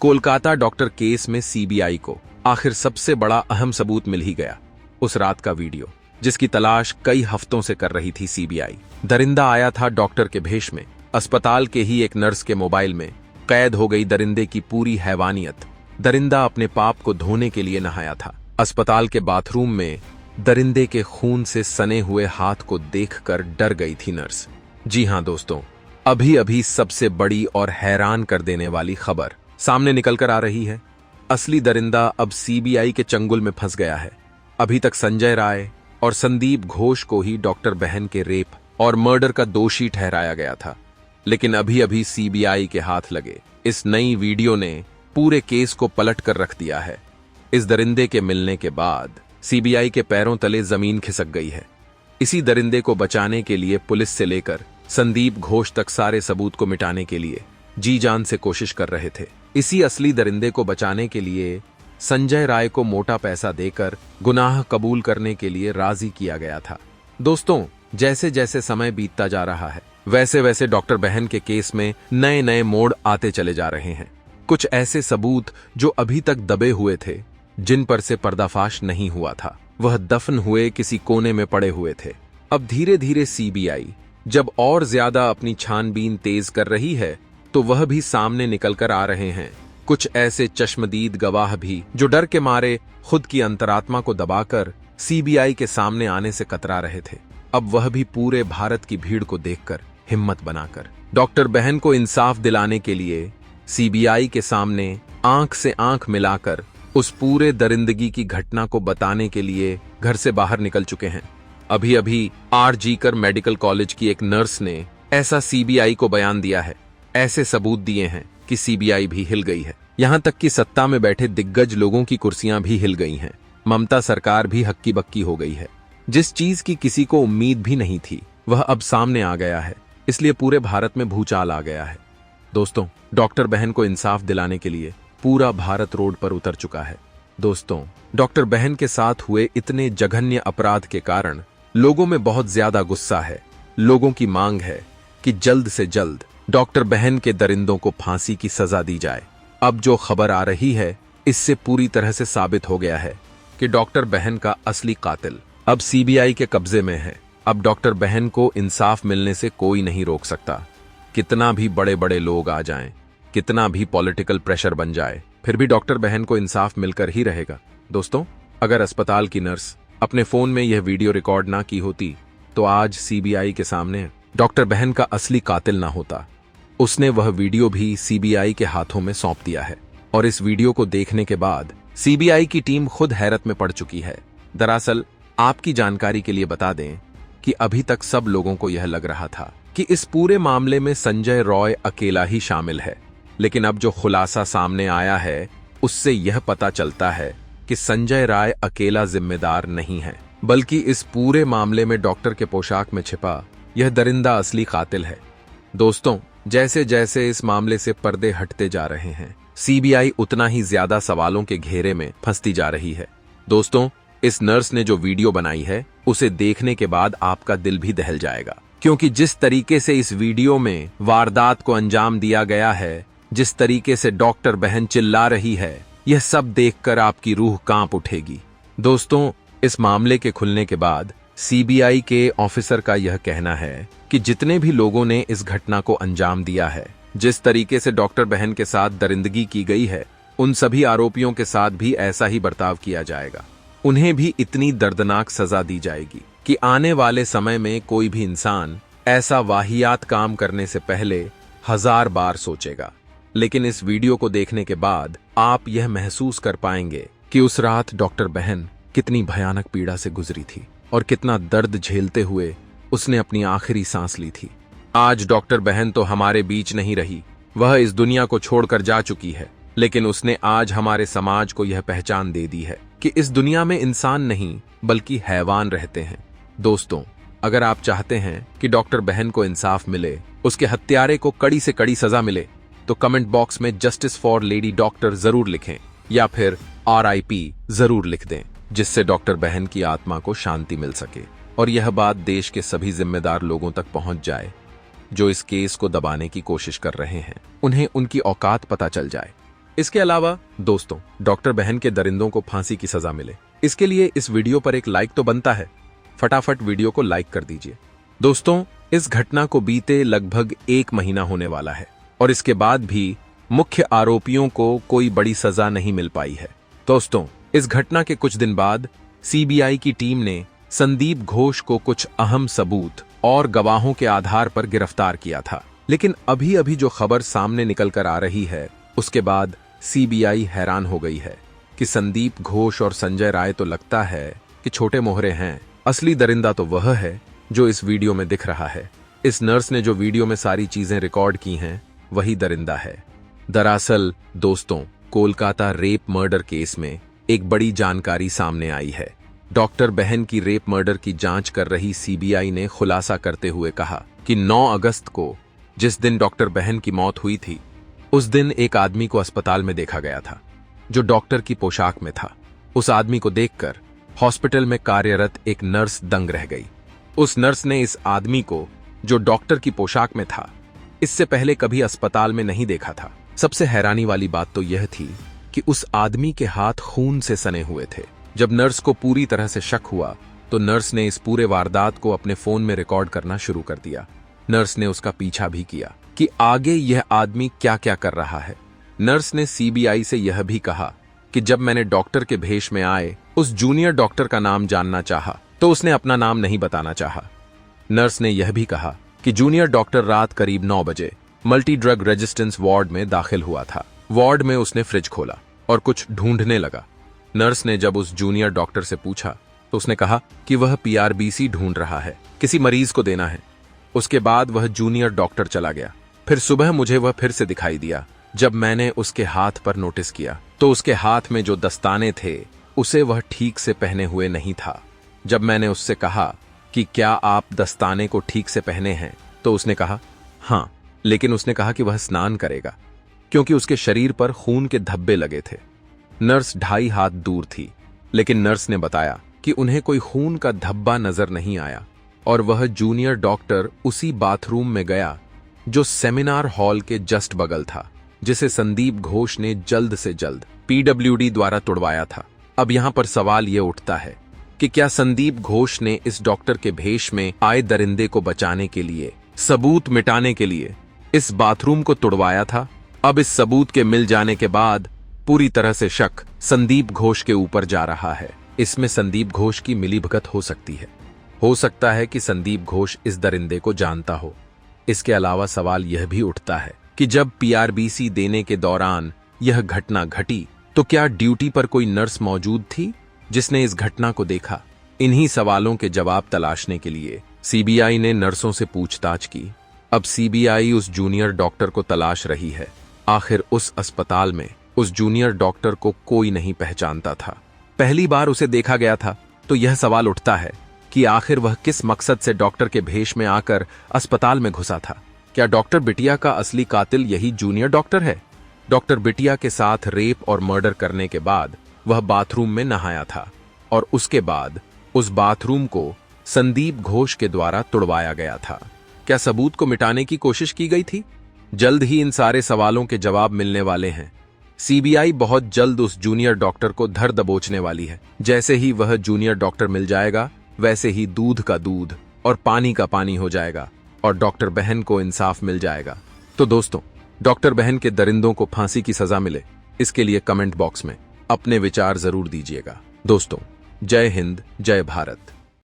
Kolkata doctor case में CBI को आखिर सबसे बड़ा अहम सबूत मिल ही गया। उस रात का वीडियो जिसकी तलाश कई हफ्तों से कर रही थी सीबीआई। दरिंदा आया था डॉक्टर के भेष में। अस्पताल के ही एक नर्स के मोबाइल में कैद हो गई दरिंदे की पूरी हैवानियत। दरिंदा अपने पाप को धोने के लिए नहाया था। अस्पताल के बाथरूम में दरिंदे के खून से सने हुए हाथ को देखकर डर गई थी नर्स। जी हां दोस्तों, अभी अभी सबसे बड़ी और हैरान कर देने वाली खबर सामने निकलकर आ रही है। असली दरिंदा अब सीबीआई के चंगुल में फंस गया है। अभी तक संजय राय और संदीप घोष को ही डॉक्टर बहन के रेप और मर्डर का दोषी ठहराया गया था, लेकिन अभी अभी सीबीआई के हाथ लगे इस नई वीडियो ने पूरे केस को पलट कर रख दिया है। इस दरिंदे के मिलने के बाद सीबीआई के पैरों तले जमीन खिसक गई है। इसी दरिंदे को बचाने के लिए पुलिस से लेकर संदीप घोष तक सारे सबूत को मिटाने के लिए जी जान से कोशिश कर रहे थे। इसी असली दरिंदे को बचाने के लिए संजय राय को मोटा पैसा देकर गुनाह कबूल करने के लिए राजी किया गया था। दोस्तों, जैसे जैसे समय बीतता जा रहा है वैसे वैसे डॉक्टर बहन के केस में नए नए मोड़ आते चले जा रहे हैं। कुछ ऐसे सबूत जो अभी तक दबे हुए थे, जिन पर से पर्दाफाश नहीं हुआ था, वह दफन हुए किसी कोने में पड़े हुए थे। अब धीरे धीरे सीबीआई जब और ज्यादा अपनी छानबीन तेज कर रही है तो वह भी सामने निकलकर आ रहे हैं। कुछ ऐसे चश्मदीद गवाह भी जो डर के मारे खुद की अंतरात्मा को दबाकर सीबीआई के सामने आने से कतरा रहे थे, अब वह भी पूरे भारत की भीड़ को देखकर हिम्मत बनाकर डॉक्टर बहन को इंसाफ दिलाने के लिए सीबीआई के सामने आंख से आंख मिलाकर उस पूरे दरिंदगी की घटना को बताने के लिए घर से बाहर निकल चुके हैं। अभी अभी आरजी कर मेडिकल कॉलेज की एक नर्स ने ऐसा सीबीआई को बयान दिया है, ऐसे सबूत दिए हैं कि सीबीआई भी हिल गई है। यहां तक कि सत्ता में बैठे दिग्गज लोगों की कुर्सियां भी हिल गई हैं। ममता सरकार भी हक्की बक्की हो गई है। जिस चीज की किसी को उम्मीद भी नहीं थी वह अब सामने आ गया है, इसलिए पूरे भारत में भूचाल आ गया है। दोस्तों, डॉक्टर बहन को इंसाफ दिलाने के लिए पूरा भारत रोड पर उतर चुका है। दोस्तों, डॉक्टर बहन के साथ हुए इतने जघन्य अपराध के कारण लोगों में बहुत ज्यादा गुस्सा है। लोगों की मांग है कि जल्द से जल्द डॉक्टर बहन के दरिंदों को फांसी की सजा दी जाए। अब जो खबर आ रही है इससे पूरी तरह से साबित हो गया है कि डॉक्टर बहन का असली कातिल अब सीबीआई के कब्जे में है। अब डॉक्टर बहन को इंसाफ मिलने से कोई नहीं रोक सकता। कितना भी बड़े बड़े लोग आ जाएं, कितना भी पॉलिटिकल प्रेशर बन जाए, फिर भी डॉक्टर बहन को इंसाफ मिलकर ही रहेगा। दोस्तों, अगर अस्पताल की नर्स अपने फोन में यह वीडियो रिकॉर्ड ना की होती तो आज सीबीआई के सामने डॉक्टर बहन का असली कातिल ना होता। उसने वह वीडियो भी सीबीआई के हाथों में सौंप दिया है और इस वीडियो को देखने के बाद सीबीआई की टीम खुद हैरत में पड़ चुकी है। दरअसल आपकी जानकारी के लिए बता दें कि अभी तक सब लोगों को यह लग रहा था कि इस पूरे मामले में संजय रॉय अकेला ही शामिल है, लेकिन अब जो खुलासा सामने आया है उससे यह पता चलता है कि संजय राय अकेला जिम्मेदार नहीं है, बल्कि इस पूरे मामले में डॉक्टर के पोशाक में छिपा यह दरिंदा असली कातिल है। दोस्तों, जैसे जैसे इस मामले से पर्दे हटते जा रहे हैं सीबीआई उतना ही ज्यादा सवालों के घेरे में फंसती जा रही है। दोस्तों, इस नर्स ने जो वीडियो बनाई है उसे देखने के बाद आपका दिल भी दहल जाएगा, क्योंकि जिस तरीके से इस वीडियो में वारदात को अंजाम दिया गया है, जिस तरीके से डॉक्टर बहन चिल्ला रही है, यह सब देखकर आपकी रूह कांप उठेगी। दोस्तों, इस मामले के खुलने के बाद सीबीआई के ऑफिसर का यह कहना है कि जितने भी लोगों ने इस घटना को अंजाम दिया है, जिस तरीके से डॉक्टर बहन के साथ दरिंदगी की गई है, उन सभी आरोपियों के साथ भी ऐसा ही बर्ताव किया जाएगा। उन्हें भी इतनी दर्दनाक सजा दी जाएगी कि आने वाले समय में कोई भी इंसान ऐसा वाहियात काम करने से पहले 1000 बार सोचेगा। लेकिन इस वीडियो को देखने के बाद आप यह महसूस कर पाएंगे कि उस रात डॉक्टर बहन कितनी भयानक पीड़ा से गुजरी थी और कितना दर्द झेलते हुए उसने अपनी आखिरी सांस ली थी। आज डॉक्टर बहन तो हमारे बीच नहीं रही, वह इस दुनिया को छोड़कर जा चुकी है, लेकिन उसने आज हमारे समाज को यह पहचान दे दी है कि इस दुनिया में इंसान नहीं बल्कि हैवान रहते हैं। दोस्तों, अगर आप चाहते हैं कि डॉक्टर बहन को इंसाफ मिले, उसके हत्यारे को कड़ी से कड़ी सजा मिले, तो कमेंट बॉक्स में जस्टिस फॉर लेडी डॉक्टर जरूर लिखें या फिर RIP जरूर लिख दें, जिससे डॉक्टर बहन की आत्मा को शांति मिल सके और यह बात देश के सभी जिम्मेदार लोगों तक पहुंच जाए जो इस केस को दबाने की कोशिश कर रहे हैं, उन्हें उनकी औकात पता चल जाए। इसके अलावा दोस्तों, डॉक्टर बहन के दरिंदों को फांसी की सजा मिले, इसके लिए इस वीडियो पर एक लाइक तो बनता है। फटाफट वीडियो को लाइक कर दीजिए। दोस्तों, इस घटना को बीते लगभग 1 महीना होने वाला है और इसके बाद भी मुख्य आरोपियों को कोई बड़ी सजा नहीं मिल पाई है। दोस्तों, इस घटना के कुछ दिन बाद सीबीआई की टीम ने संदीप घोष को कुछ अहम सबूत और गवाहों के आधार पर गिरफ्तार किया था। लेकिन अभी अभी जो खबर सामने निकल कर आ रही है, उसके बाद सीबीआई हैरान हो गई है कि संदीप घोष और संजय राय तो लगता है कि छोटे मोहरे हैं, असली दरिंदा तो वह है जो इस वीडियो में दिख रहा है। इस नर्स ने जो वीडियो में सारी चीजें रिकॉर्ड की हैं, वही दरिंदा है। दरअसल दोस्तों, कोलकाता रेप मर्डर केस में एक बड़ी जानकारी सामने आई है। डॉक्टर बहन की रेप मर्डर की जांच कर रही सीबीआई ने खुलासा करते हुए कहा कि 9 अगस्त को, जिस दिन डॉक्टर बहन की मौत हुई थी, उस दिन एक आदमी को अस्पताल में देखा गया था जो डॉक्टर की पोशाक में था। उस आदमी को देखकर हॉस्पिटल में कार्यरत एक नर्स दंग रह गई। उस नर्स ने इस आदमी को, जो डॉक्टर की पोशाक में था, इससे पहले कभी अस्पताल में नहीं देखा था। सबसे हैरानी वाली बात तो यह थी कि उस आदमी के हाथ खून से सने हुए थे। जब नर्स को पूरी तरह से शक हुआ तो नर्स ने इस पूरे वारदात को अपने फोन में रिकॉर्ड करना शुरू कर दिया। नर्स ने उसका पीछा भी किया कि आगे यह आदमी क्या क्या कर रहा है। नर्स ने सीबीआई से यह भी कहा कि जब मैंने डॉक्टर के भेष में आए उस जूनियर डॉक्टर का नाम जानना चाहा तो उसने अपना नाम नहीं बताना चाहा। नर्स ने यह भी कहा कि जूनियर डॉक्टर रात करीब 9 बजे मल्टी ड्रग रेजिस्टेंस वार्ड में दाखिल हुआ था। वार्ड में उसने फ्रिज खोला और कुछ ढूंढने लगा। नर्स ने जब उस जूनियर डॉक्टर से पूछा तो उसने कहा कि वह पीआरबीसी ढूंढ रहा है, किसी मरीज को देना है। उसके बाद वह जूनियर डॉक्टर चला गया। फिर सुबह मुझे वह फिर से दिखाई दिया। जब मैंने उसके हाथ पर नोटिस किया तो उसके हाथ में जो दस्ताने थे उसे वह ठीक से पहने हुए नहीं था। जब मैंने उससे कहा कि क्या आप दस्ताने को ठीक से पहने हैं, तो उसने कहा हाँ, लेकिन उसने कहा कि वह स्नान करेगा क्योंकि उसके शरीर पर खून के धब्बे लगे थे। नर्स 2.5 हाथ दूर थी, लेकिन नर्स ने बताया कि उन्हें कोई खून का धब्बा नजर नहीं आया और वह जूनियर डॉक्टर उसी बाथरूम में गया जो सेमिनार हॉल के जस्ट बगल था, जिसे संदीप घोष ने जल्द से जल्द पीडब्ल्यूडी द्वारा तुड़वाया था। अब यहां पर सवाल यह उठता है कि क्या संदीप घोष ने इस डॉक्टर के भेष में आए दरिंदे को बचाने के लिए, सबूत मिटाने के लिए इस बाथरूम को तुड़वाया था? अब इस सबूत के मिल जाने के बाद पूरी तरह से शक संदीप घोष के ऊपर जा रहा है। इसमें संदीप घोष की मिलीभगत हो सकती है। हो सकता है कि संदीप घोष इस दरिंदे को जानता हो। इसके अलावा सवाल यह भी उठता है कि जब पीआरबीसी देने के दौरान यह घटना घटी तो क्या ड्यूटी पर कोई नर्स मौजूद थी जिसने इस घटना को देखा? इन्हीं सवालों के जवाब तलाशने के लिए सीबीआई ने नर्सों से पूछताछ की। अब सीबीआई उस जूनियर डॉक्टर को तलाश रही है। आखिर उस अस्पताल में उस जूनियर डॉक्टर को कोई नहीं पहचानता था। पहली बार उसे देखा गया था तो यह सवाल उठता है कि आखिर वह किस मकसद से डॉक्टर के भेष में आकर अस्पताल में घुसा था? क्या डॉक्टर बिटिया का असली कातिल यही जूनियर डॉक्टर है? डॉक्टर बिटिया के साथ रेप और मर्डर करने के बाद वह बाथरूम में नहाया था और उसके बाद उस बाथरूम को संदीप घोष के द्वारा तुड़वाया गया था। क्या सबूत को मिटाने की कोशिश की गई थी? जल्द ही इन सारे सवालों के जवाब मिलने वाले हैं। सीबीआई बहुत जल्द उस जूनियर डॉक्टर को धर दबोचने वाली है। जैसे ही वह जूनियर डॉक्टर मिल जाएगा, वैसे ही दूध का दूध और पानी का पानी हो जाएगा और डॉक्टर बहन को इंसाफ मिल जाएगा। तो दोस्तों, डॉक्टर बहन के दरिंदों को फांसी की सजा मिले, इसके लिए कमेंट बॉक्स में अपने विचार जरूर दीजिएगा। दोस्तों, जय हिंद, जय भारत।